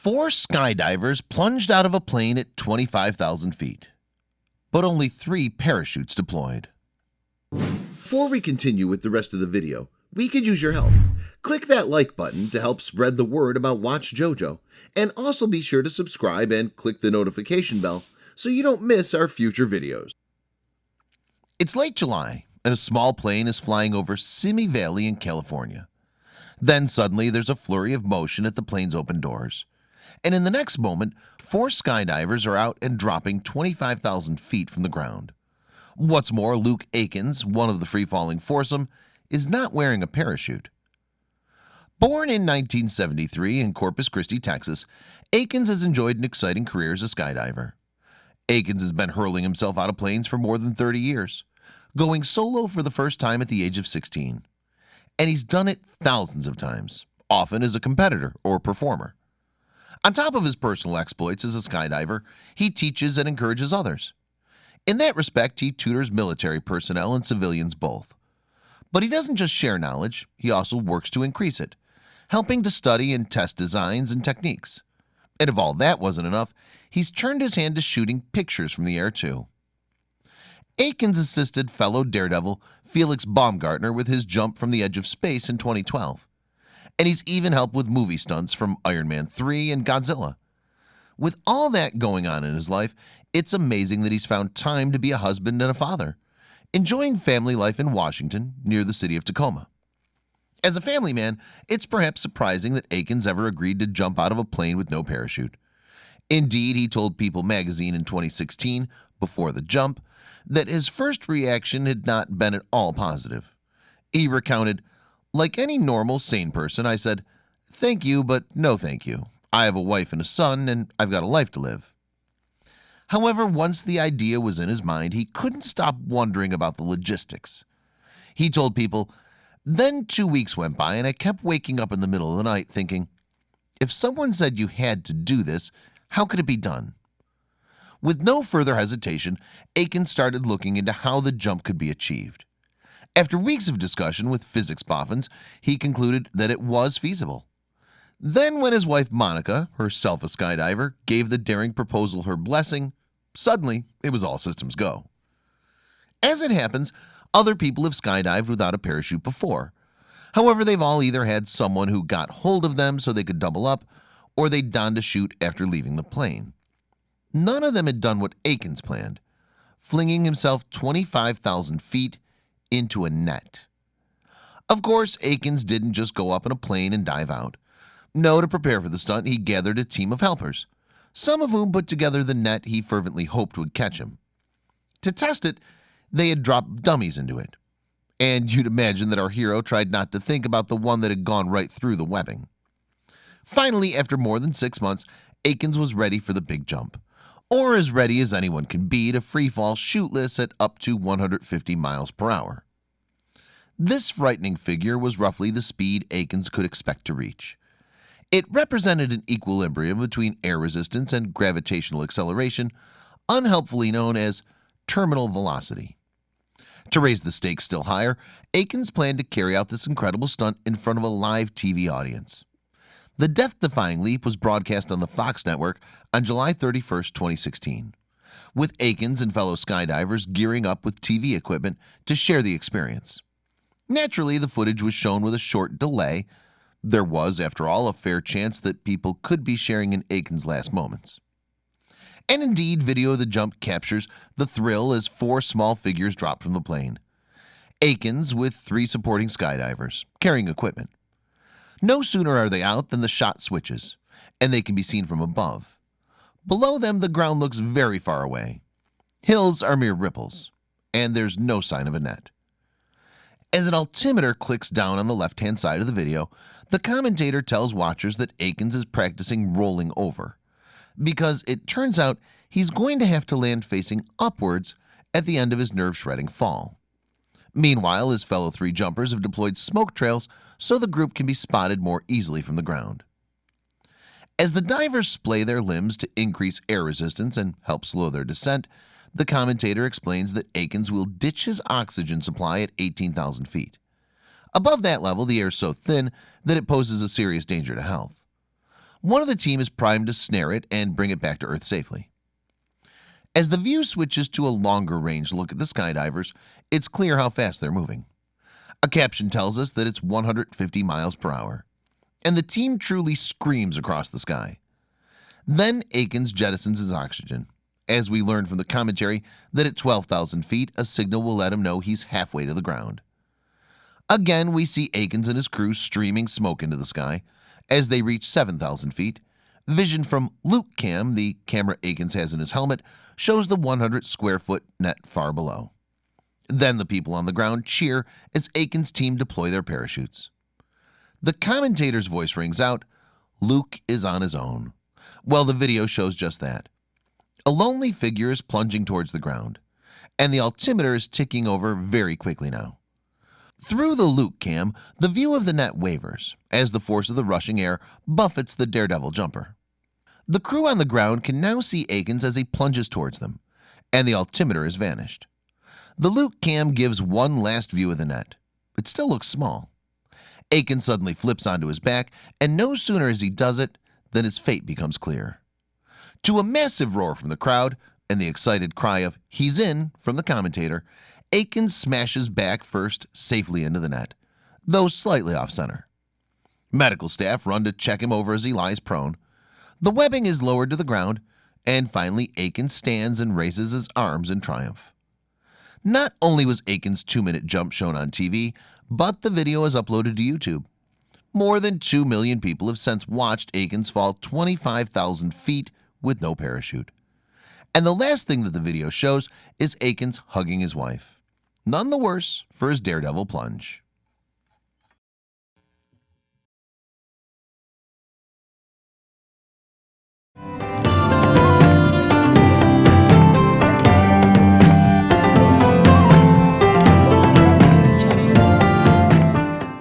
Four skydivers plunged out of a plane at 25,000 feet, but only 3 parachutes deployed. Before we continue with the rest of the video, we could use your help. Click that like button to help spread the word about watchJojo, and also be sure to subscribe and click the notification bell so you don't miss our future videos. It's late July, and a small plane is flying over Simi Valley in California. Then suddenly there's a flurry of motion at the plane's open doors. And in the next moment, 4 skydivers are out and dropping 25,000 feet from the ground. What's more, Luke Aikins, one of the free-falling foursome, is not wearing a parachute. Born in 1973 in Corpus Christi, Texas, Aikins has enjoyed an exciting career as a skydiver. Aikins has been hurling himself out of planes for more than 30 years, going solo for the first time at the age of 16. And he's done it thousands of times, often as a competitor or performer. On top of his personal exploits as a skydiver, he teaches and encourages others. In that respect, he tutors military personnel and civilians both. But he doesn't just share knowledge, he also works to increase it, helping to study and test designs and techniques. And if all that wasn't enough, he's turned his hand to shooting pictures from the air too. Aikins assisted fellow daredevil Felix Baumgartner with his jump from the edge of space in 2012. And he's even helped with movie stunts from Iron Man 3 and Godzilla. With all that going on in his life, it's amazing that he's found time to be a husband and a father, enjoying family life in Washington near the city of Tacoma. As a family man, it's perhaps surprising that Aikins ever agreed to jump out of a plane with no parachute. Indeed, he told People magazine in 2016, before the jump, that his first reaction had not been at all positive. He recounted, "Like any normal, sane person, I said, 'Thank you, but no thank you. I have a wife and a son, and I've got a life to live.'" However, once the idea was in his mind, he couldn't stop wondering about the logistics. He told People, "Then 2 weeks went by, and I kept waking up in the middle of the night thinking, if someone said you had to do this, how could it be done?" With no further hesitation, Aikins started looking into how the jump could be achieved. After weeks of discussion with physics boffins, he concluded that it was feasible. Then when his wife Monica, herself a skydiver, gave the daring proposal her blessing, suddenly it was all systems go. As it happens, other people have skydived without a parachute before. However, they've all either had someone who got hold of them so they could double up, or they donned a chute after leaving the plane. None of them had done what Aikins planned, flinging himself 25,000 feet into a net. Of course, Aikins didn't just go up in a plane and dive out. No, to prepare for the stunt, he gathered a team of helpers, some of whom put together the net he fervently hoped would catch him. To test it, they had dropped dummies into it. And you'd imagine that our hero tried not to think about the one that had gone right through the webbing. Finally, after more than 6 months, Aikins was ready for the big jump, or as ready as anyone can be to freefall chute-less at up to 150 miles per hour. This frightening figure was roughly the speed Aikins could expect to reach. It represented an equilibrium between air resistance and gravitational acceleration, unhelpfully known as terminal velocity. To raise the stakes still higher, Aikins planned to carry out this incredible stunt in front of a live TV audience. The death-defying leap was broadcast on the Fox network on July 31st, 2016, with Aikins and fellow skydivers gearing up with TV equipment to share the experience. Naturally, the footage was shown with a short delay. There was, after all, a fair chance that people could be sharing in Aikins' last moments. And indeed, video of the jump captures the thrill as 4 small figures drop from the plane. Aikins with 3 supporting skydivers, carrying equipment. No sooner are they out than the shot switches, and they can be seen from above. Below them, the ground looks very far away. Hills are mere ripples, and there's no sign of a net. As an altimeter clicks down on the left-hand side of the video, the commentator tells watchers that Aikins is practicing rolling over, because it turns out he's going to have to land facing upwards at the end of his nerve-shredding fall. Meanwhile, his fellow 3 jumpers have deployed smoke trails so the group can be spotted more easily from the ground. As the divers splay their limbs to increase air resistance and help slow their descent, the commentator explains that Aikins will ditch his oxygen supply at 18,000 feet. Above that level, the air is so thin that it poses a serious danger to health. One of the team is primed to snare it and bring it back to Earth safely. As the view switches to a longer range look at the skydivers, it's clear how fast they're moving. A caption tells us that it's 150 miles per hour, and the team truly screams across the sky. Then Aikins jettisons his oxygen, as we learn from the commentary that at 12,000 feet, a signal will let him know he's halfway to the ground. Again, we see Aikins and his crew streaming smoke into the sky. As they reach 7,000 feet, vision from Luke Cam, the camera Aikins has in his helmet, shows the 100 square foot net far below. Then the people on the ground cheer as Aikins' team deploy their parachutes. The commentator's voice rings out, "Luke is on his own." Well, the video shows just that. A lonely figure is plunging towards the ground, and the altimeter is ticking over very quickly now. Through the Luke cam, the view of the net wavers as the force of the rushing air buffets the daredevil jumper. The crew on the ground can now see Aikins as he plunges towards them, and the altimeter has vanished. The Luke cam gives one last view of the net. It still looks small. Aikins suddenly flips onto his back, and no sooner as he does it than his fate becomes clear. To a massive roar from the crowd and the excited cry of "He's in" from the commentator, Aikins smashes back first safely into the net, though slightly off center. Medical staff run to check him over as he lies prone. The webbing is lowered to the ground, and finally Aikins stands and raises his arms in triumph. Not only was Aikins' 2-minute jump shown on TV, but the video is uploaded to YouTube. More than 2 million people have since watched Aikins fall 25,000 feet with no parachute. And the last thing that the video shows is Aikins hugging his wife. None the worse for his daredevil plunge.